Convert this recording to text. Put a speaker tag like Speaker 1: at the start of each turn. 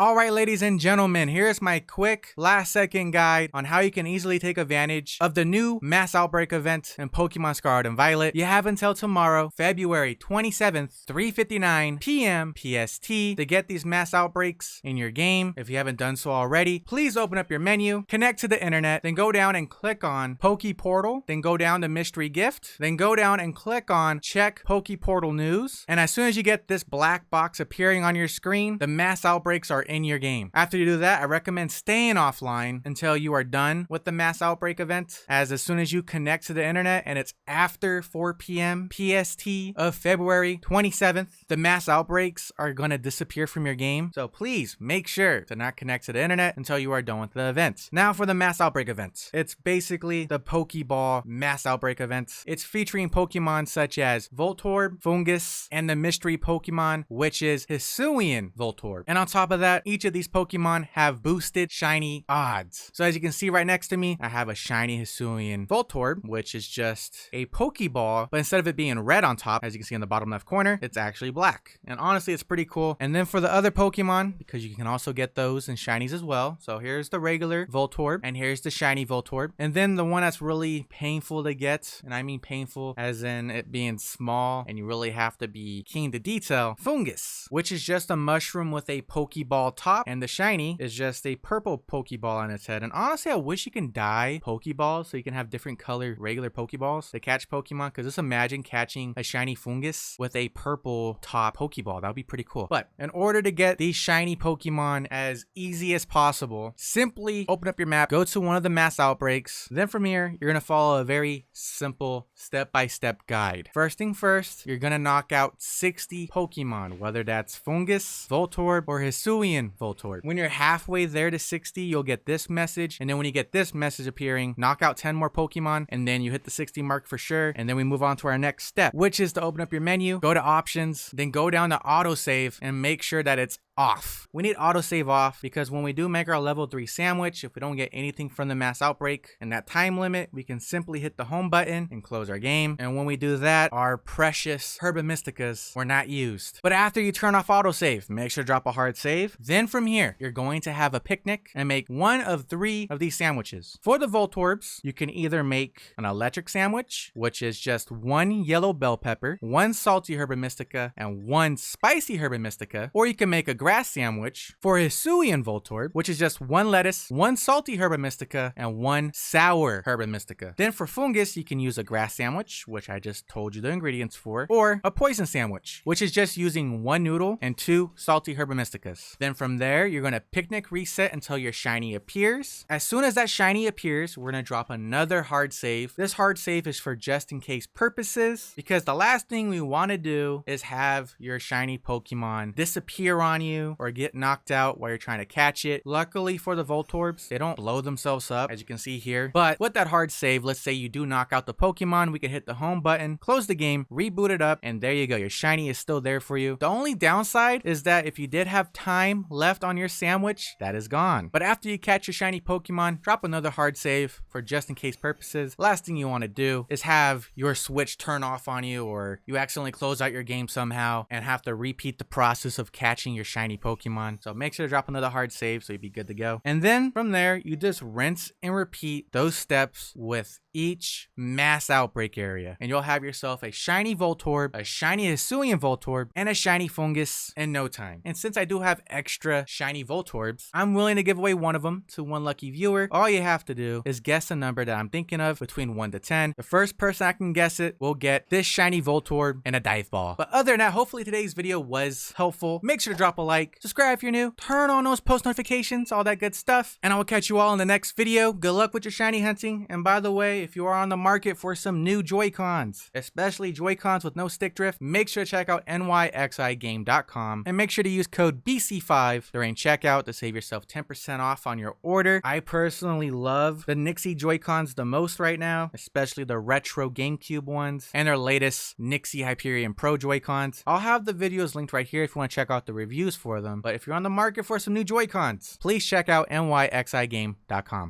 Speaker 1: Alright, ladies and gentlemen, here's my quick last second guide on how you can easily take advantage of the new mass outbreak event in Pokemon Scarlet and Violet. You have until tomorrow, February 27th, 3:59 p.m. PST to get these mass outbreaks in your game. If you haven't done so already, please open up your menu, connect to the internet, then go down and click on Poke Portal, then go down to Mystery Gift, then go down and click on Check Poke Portal News. And as soon as you get this black box appearing on your screen, the mass outbreaks are in your game. After you do that, I recommend staying offline until you are done with the mass outbreak event, as soon as you connect to the internet and it's after 4 p.m. PST of February 27th, the mass outbreaks are going to disappear from your game. So please make sure to not connect to the internet until you are done with the event. Now for the mass outbreak event. It's basically the Pokeball mass outbreak event. It's featuring Pokemon such as Voltorb, Foongus, and the mystery Pokemon, which is Hisuian Voltorb. And on top of that, each of these Pokemon have boosted shiny odds. So as you can see right next to me, I have a shiny Hisuian Voltorb, which is just a Pokeball, but instead of it being red on top, as you can see in the bottom left corner, it's actually black. And honestly, it's pretty cool. And then for the other Pokemon, because you can also get those in shinies as well. So here's the regular Voltorb, and here's the shiny Voltorb. And then the one that's really painful to get, and I mean painful as in it being small, and you really have to be keen to detail, Foongus, which is just a mushroom with a Pokeball top, and the shiny is just a purple Pokeball on its head. And honestly, I wish you can dye Pokeballs so you can have different color regular Pokeballs to catch Pokemon, because just imagine catching a shiny Foongus with a purple top Pokeball. That would be pretty cool. But in order to get these shiny Pokemon as easy as possible, simply open up your map, go to one of the mass outbreaks. Then from here, you're going to follow a very simple step-by-step guide. First thing first, you're going to knock out 60 Pokemon, whether that's Foongus, Voltorb, or Hisuian Voltorb. When you're halfway there to 60, you'll get this message. And then when you get this message appearing, knock out 10 more Pokemon, and then you hit the 60 mark for sure. And then we move on to our next step, which is to open up your menu, go to options, then go down to autosave and make sure that it's off. We need autosave off because when we do make our level 3 sandwich, if we don't get anything from the mass outbreak in that time limit, we can simply hit the home button and close our game. And when we do that, our precious Herbamysticas were not used. But after you turn off autosave, make sure to drop a hard save. Then from here, you're going to have a picnic and make one of 3 of these sandwiches. For the Voltorbs, you can either make an electric sandwich, which is just 1 yellow bell pepper, 1 salty Herbamystica, and 1 spicy Herbamystica, or you can make a grass sandwich for Hisuian Voltorb, which is just 1 lettuce, 1 salty Herbamystica, and 1 sour Herbamystica. Then for Foongus, you can use a grass sandwich, which I just told you the ingredients for, or a poison sandwich, which is just using 1 noodle and 2 salty Herbamysticas. Then from there, you're going to picnic reset until your shiny appears. As soon as that shiny appears, we're going to drop another hard save. This hard save is for just in case purposes, because the last thing we want to do is have your shiny Pokemon disappear on you or get knocked out while you're trying to catch it. Luckily for the Voltorbs, they don't blow themselves up, as you can see here. But with that hard save, let's say you do knock out the Pokemon, we can hit the home button, close the game, reboot it up, and there you go. Your shiny is still there for you. The only downside is that if you did have time left on your sandwich, that is gone. But after you catch your shiny Pokemon, drop another hard save for just in case purposes. Last thing you want to do is have your switch turn off on you, or you accidentally close out your game somehow and have to repeat the process of catching your shiny Pokemon. So make sure to drop another hard save so you'd be good to go. And then from there, you just rinse and repeat those steps with each mass outbreak area, and you'll have yourself a shiny Voltorb, a shiny Hisuian Voltorb, and a shiny Foongus in no time. And since I do have extra shiny Voltorbs, I'm willing to give away one of them to 1 lucky viewer. All you have to do is guess a number that I'm thinking of between 1 to 10. The first person I can guess it will get this shiny Voltorb and a dive ball. But other than that, hopefully today's video was helpful. Make sure to drop a like, subscribe if you're new, turn on those post notifications, all that good stuff, and I will catch you all in the next video. Good luck with your shiny hunting. And by the way, if you are on the market for some new Joy-Cons, especially Joy-Cons with no stick drift, make sure to check out nyxigame.com and make sure to use code BC5 during checkout to save yourself 10% off on your order. I personally love the Nixie Joy-Cons the most right now, especially the retro GameCube ones and their latest Nixie Hyperion Pro Joy-Cons. I'll have the videos linked right here if you want to check out the reviews for them. But if you're on the market for some new Joy-Cons, please check out nyxigame.com.